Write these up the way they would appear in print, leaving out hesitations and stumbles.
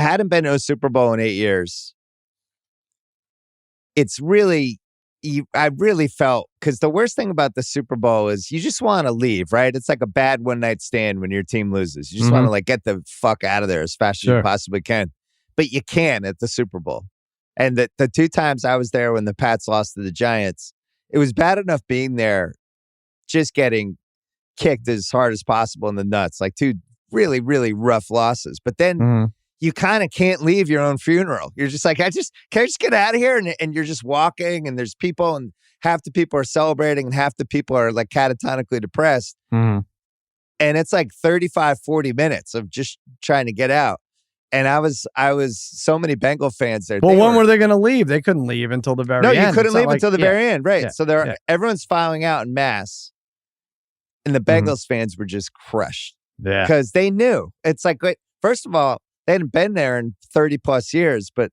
hadn't been to a Super Bowl in 8 years. It's really, I really felt, because the worst thing about the Super Bowl is you just want to leave, right? It's like a bad one-night stand when your team loses. You just want to like get the fuck out of there as fast as you possibly can. But you can at the Super Bowl. And the 2 times I was there when the Pats lost to the Giants, it was bad enough being there, just getting kicked as hard as possible in the nuts, like 2 really, really rough losses. But then you kind of can't leave your own funeral. You're just like, can I just get out of here? And you're just walking, and there's people, and half the people are celebrating, and half the people are like catatonically depressed. And it's like 35, 40 minutes of just trying to get out. And I was so many Bengal fans there. Well, when were they going to leave? They couldn't leave until the very end. No, you couldn't leave until the very end, right? Yeah, so everyone's filing out in mass, and the Bengals fans were just crushed. Yeah, because they knew. It's like, first of all, they hadn't been there in 30 plus years, but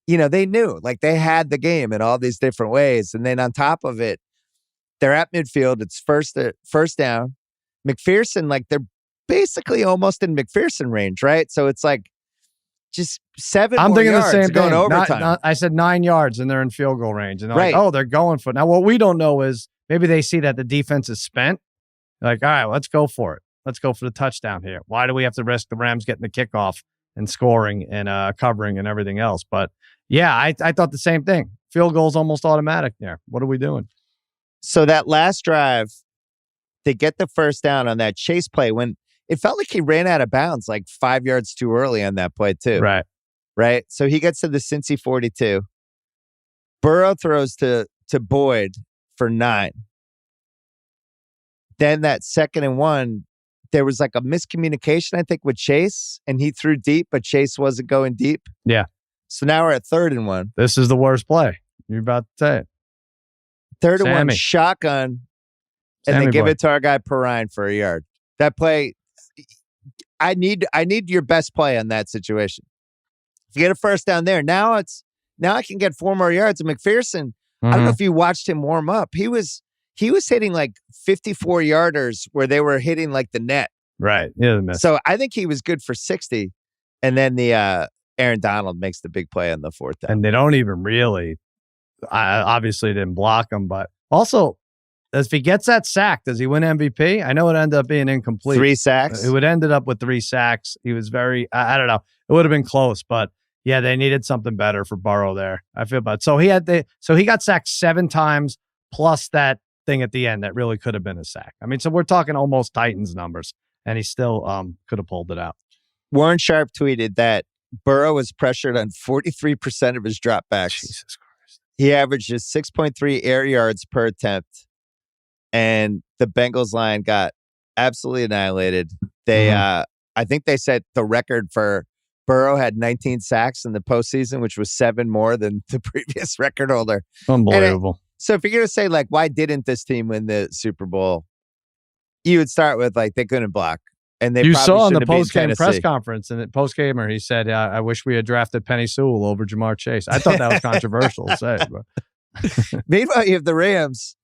they knew, like, they had the game in all these different ways. And then on top of it, they're at midfield. It's first down. McPherson, like, they're basically almost in McPherson range, right? So it's like just 7 I'm more thinking yards the same going thing. overtime. I said 9 yards, and they're in field goal range. And they're like, oh, they're going for it. Now, what we don't know is maybe they see that the defense is spent. They're like, all right, let's go for it. Let's go for the touchdown here. Why do we have to risk the Rams getting the kickoff and scoring and covering and everything else? But yeah, I thought the same thing. Field goal's almost automatic there. What are we doing? So that last drive, they get the first down on that chase play when it felt like he ran out of bounds like 5 yards too early on that play too. Right. So he gets to the Cincy 42. Burrow throws to Boyd for 9. Then that 2nd and 1, there was like a miscommunication, I think, with Chase, and he threw deep, but Chase wasn't going deep. Yeah. So now we're at 3rd and 1. This is the worst play. You're about to say it. 3rd and 1, shotgun, and they give it to our guy Perrine for a yard. That play, I need your best play on that situation. If you get a first down there, now I can get 4 more yards. And McPherson, I don't know if you watched him warm up. He was hitting like 54-yarders where they were hitting like the net. Right. Yeah. So I think he was good for 60. And then the Aaron Donald makes the big play on the 4th down. And they don't even really, obviously didn't block him, but also, if he gets that sack, does he win MVP? I know it ended up being incomplete. 3 sacks. It would ended up with 3 sacks. He was very, I don't know. It would have been close, but yeah, they needed something better for Burrow there. I feel bad. So he got sacked 7 times plus that thing at the end that really could have been a sack. I mean, so we're talking almost Titans numbers, and he still could have pulled it out. Warren Sharp tweeted that Burrow was pressured on 43% of his dropbacks. Jesus Christ. He averages 6.3 air yards per attempt. And the Bengals line got absolutely annihilated. They, I think they set the record for Burrow had 19 sacks in the postseason, which was 7 more than the previous record holder. Unbelievable. So if you're going to say, like, why didn't this team win the Super Bowl? You would start with, like, they couldn't block. And they you probably saw in the shouldn't have beaten post-game press Tennessee. conference, and at post-gamer, he said, I wish we had drafted Penny Sewell over Jamar Chase. I thought that was controversial to say. But. Meanwhile, you have the Rams.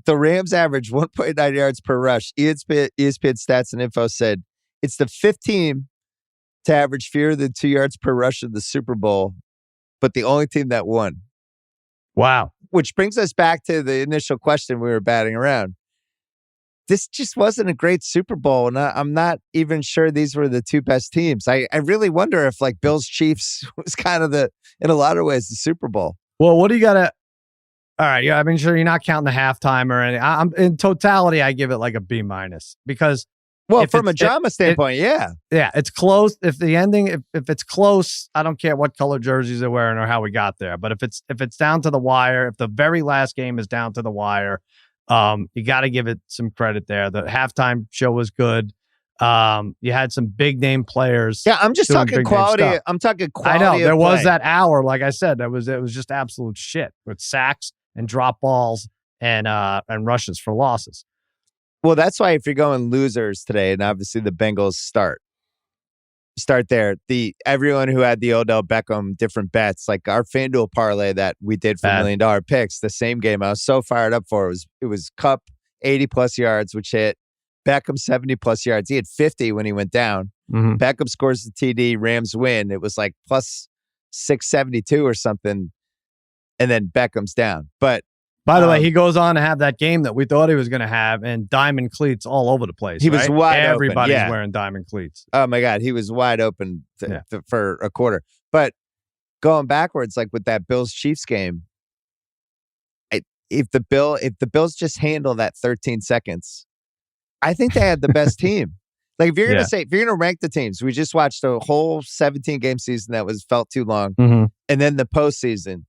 The Rams average 1.9 yards per rush. ESPN Stats and Info said it's the 5th team to average fewer than 2 yards per rush in the Super Bowl, but the only team that won. Wow. Which brings us back to the initial question we were batting around. This just wasn't a great Super Bowl, and I'm not even sure these were the 2 best teams. I really wonder if, like, Bills Chiefs was kind of in a lot of ways, the Super Bowl. Well, what do you got to... All right, yeah, I mean, sure, you're not counting the halftime or anything. I'm in totality, I give it like a B- because, well, from a drama standpoint, yeah, it's close. If the ending, if it's close, I don't care what color jerseys they're wearing or how we got there. But if it's down to the wire, if the very last game is down to the wire, you got to give it some credit there. The halftime show was good. You had some big name players. Yeah, I'm just talking quality. I'm talking quality. I know there was play. that hour, like I said, it was just absolute shit with sacks and drop balls and rushes for losses. Well, that's why if you're going losers today, and obviously the Bengals start there. Everyone who had the Odell Beckham different bets, like our FanDuel parlay that we did for $1 million picks, the same game I was so fired up for. It was Kupp 80 plus yards, which hit Beckham 70 plus yards. He had 50 when he went down. Beckham scores the TD, Rams win. It was like plus 672 or something. And then Beckham's down. But by the way, he goes on to have that game that we thought he was going to have, and diamond cleats all over the place. He was wide open. Everybody's wearing diamond cleats. Oh my God, he was wide open for a quarter. But going backwards, like with that Bills-Chiefs game, if the Bills just handle that 13 seconds, I think they had the best team. Like if you're gonna rank the teams, we just watched a whole 17-game season that felt too long, and then the postseason.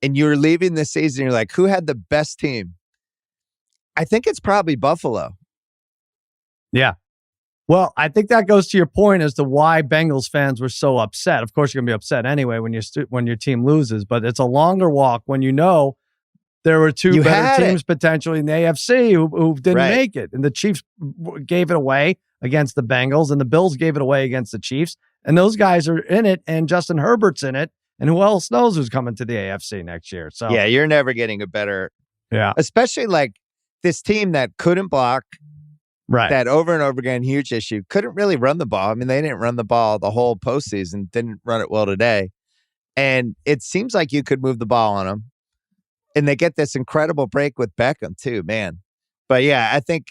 And you're leaving the season, you're like, who had the best team? I think it's probably Buffalo. Yeah. Well, I think that goes to your point as to why Bengals fans were so upset. Of course, you're going to be upset anyway when your team loses, but it's a longer walk when you know there were two better teams potentially in the AFC who didn't make it. And the Chiefs gave it away against the Bengals, and the Bills gave it away against the Chiefs. And those guys are in it, and Justin Herbert's in it. And who else knows who's coming to the AFC next year? So yeah, you're never getting a better. Yeah, especially like this team that couldn't block. Right. That over and over again, huge issue. Couldn't really run the ball. I mean, they didn't run the ball the whole postseason. Didn't run it well today. And it seems like you could move the ball on them. And they get this incredible break with Beckham too, man. But yeah, I think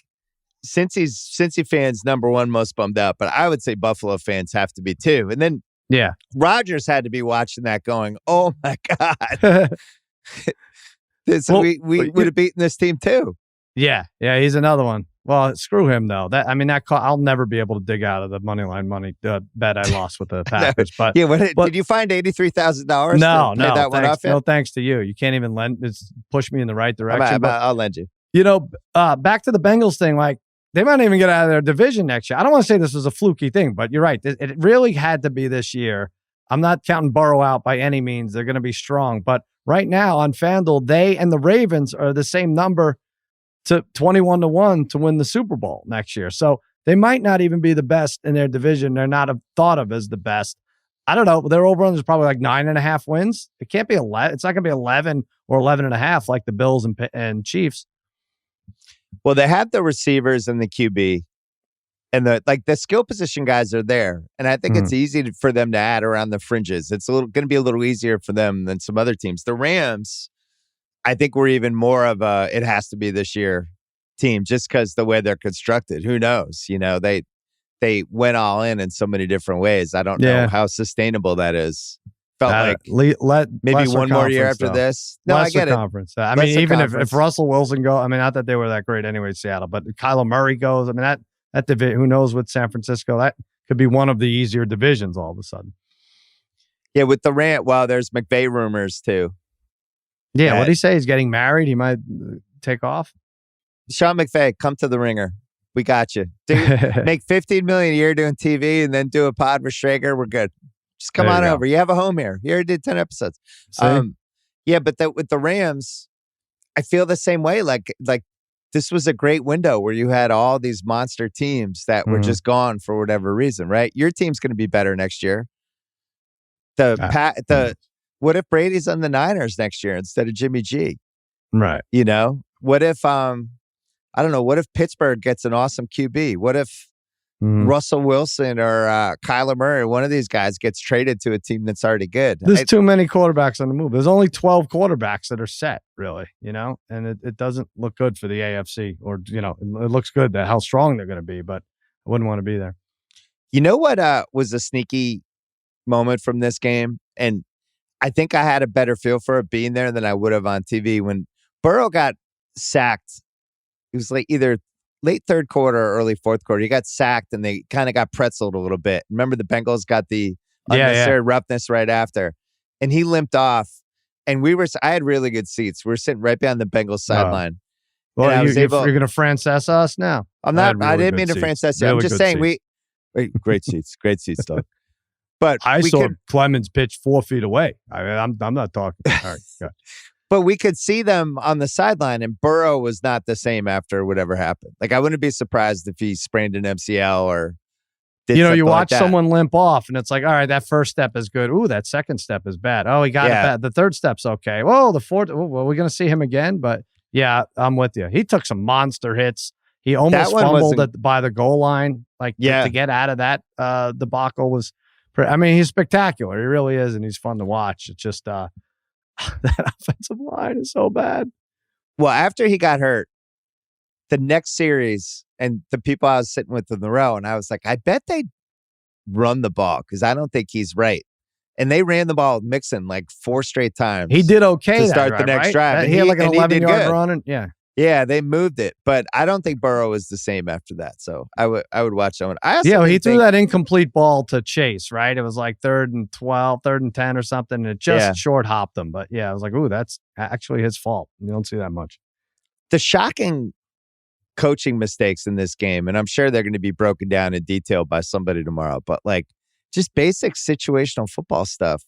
Cincy fans number one most bummed out. But I would say Buffalo fans have to be too. And then Rodgers had to be watching that going, oh my God. We would have beaten this team too. Yeah, he's another one. Well, screw him though. I'll never be able to dig out of the money bet I lost with the Packers. But did you find $83,000? No thanks to you. You can't even push me in the right direction. I'll lend you. Back to the Bengals thing. Like they might not even get out of their division next year. I don't want to say this was a fluky thing, but you're right. It really had to be this year. I'm not counting Burrow out by any means. They're going to be strong, but right now on FanDuel, they and the Ravens are the same number to 21-1 to win the Super Bowl next year. So they might not even be the best in their division. They're not thought of as the best. I don't know. Their over-under is probably like 9.5 wins. It can't be 11. It's not going to be 11 or 11.5 like the Bills and Chiefs. Well, they have the receivers and the QB, and the skill position guys are there, and I think it's easy for them to add around the fringes. It's going to be a little easier for them than some other teams. The Rams, I think we're even more of a it has to be this year team just because the way they're constructed. Who knows? They went all in so many different ways. I don't know how sustainable that is. Felt maybe one more year after this. No, I get it. Conference. I mean, even if Russell Wilson goes, not that they were that great anyway, Seattle, but Kyler Murray goes. That division, who knows with San Francisco, that could be one of the easier divisions all of a sudden. Yeah, with the rant, there's McVay rumors too. Yeah, what did he say? He's getting married. He might take off. Sean McVay, come to the Ringer. We got you. Make $15 million a year doing TV and then do a pod with Schrager. We're good. Just come on over. You have a home here. You already did 10 episodes. But with the Rams, I feel the same way. Like this was a great window where you had all these monster teams that were just gone for whatever reason, right? Your team's going to be better next year. What if Brady's on the Niners next year instead of Jimmy G? Right. What if I don't know, what if Pittsburgh gets an awesome QB? What if Russell Wilson or Kyler Murray, one of these guys gets traded to a team that's already good? There's too many quarterbacks on the move. There's only 12 quarterbacks that are set, really, and it doesn't look good for the AFC or, it looks good that how strong they're going to be, but I wouldn't want to be there. You know what was a sneaky moment from this game? And I think I had a better feel for it being there than I would have on TV. When Burrow got sacked, it was like either late third quarter or early fourth quarter. He got sacked and they kind of got pretzeled a little bit. Remember the Bengals got the unnecessary roughness right after. And he limped off. And I had really good seats. We were sitting right behind the Bengals sideline. Well, you're going to Francesa us now? I'm not. I didn't mean to Francesa. I'm just saying great seats, Doug. But I saw Clemens pitch 4 feet away. I'm not talking. All right, good. But we could see them on the sideline, and Burrow was not the same after whatever happened. Like, I wouldn't be surprised if he sprained an MCL or did something you watch like someone limp off, and it's like, all right, that first step is good. Ooh, that second step is bad. Oh, he got it bad. The third step's okay. Whoa, the fourth. Well, we're going to see him again. But, yeah, I'm with you. He took some monster hits. He almost fumbled by the goal line. To get out of that debacle was, he's spectacular. He really is, and he's fun to watch. It's just that offensive line is so bad. Well, after he got hurt, the next series, and the people I was sitting with in the row, and I was like, I bet they run the ball because I don't think he's right. And they ran the ball with Mixon 4 straight times. He did okay to start the next drive. And he had an 11-yard run. And, yeah, they moved it, but I don't think Burrow is the same after that. So I would watch that one. He threw that incomplete ball to Chase, right? It was 3rd and 12, 3rd and 10 or something, and it just short hopped him. But I was like, ooh, that's actually his fault. You don't see that much. The shocking coaching mistakes in this game, and I'm sure they're going to be broken down in detail by somebody tomorrow, but just basic situational football stuff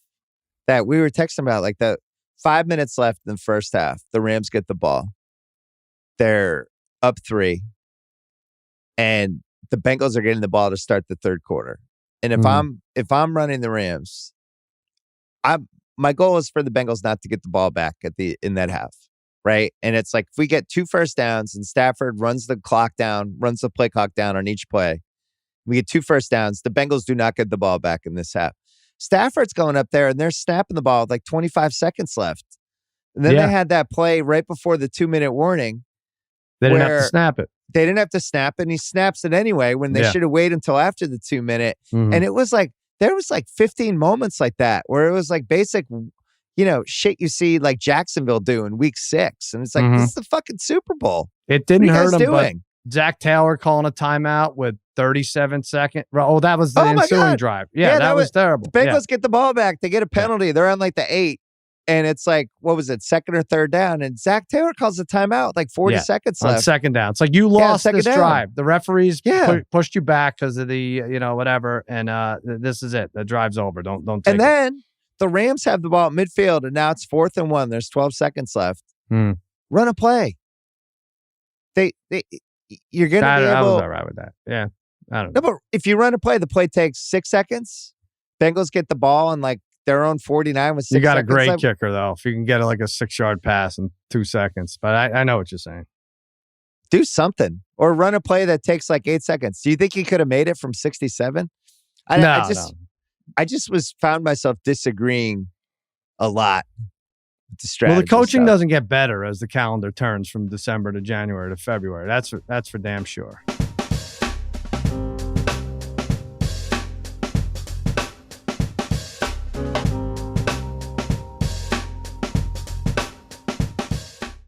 that we were texting about, the 5 minutes left in the first half, the Rams get the ball. They're up 3, and the Bengals are getting the ball to start the third quarter. And if I'm running the Rams, my goal is for the Bengals not to get the ball back in that half, right? And it's if we get 2 first downs and Stafford runs the play clock down on each play, we get 2 first downs. The Bengals do not get the ball back in this half. Stafford's going up there and they're snapping the ball with 25 seconds left. And then they had that play right before the 2-minute warning. They didn't have to snap it. They didn't have to snap it, and he snaps it anyway when they should have waited until after the 2-minute. Mm-hmm. And it was there was 15 moments like that where it was basic, shit you see Jacksonville do in week 6. And it's this is the fucking Super Bowl. It didn't hurt him, but Zach Taylor calling a timeout with 37 seconds. Oh, that was the ensuing drive. Yeah, that was terrible. The Bengals get the ball back. They get a penalty. Yeah. They're on the 8. And it's what was it, 2nd or 3rd down? And Zach Taylor calls a timeout, 40 seconds left. On 2nd down. It's you lost this drive. The referees pushed you back because of the, whatever. And this is it. The drive's over. Don't take it. And then the Rams have the ball at midfield, and now it's 4th and 1. There's 12 seconds left. Run a play. You're going to be able... I was all right with that. Yeah. I don't know. No, but if you run a play, the play takes 6 seconds. Bengals get the ball and their own 49 with 6 seconds. You got a great kicker, though, if you can get a 6-yard pass in 2 seconds. But I know what you're saying. Do something. Or run a play that takes 8 seconds. Do you think he could have made it from 67? No. I just found myself disagreeing a lot with the strategy. Well, the coaching doesn't get better as the calendar turns from December to January to February. That's for damn sure.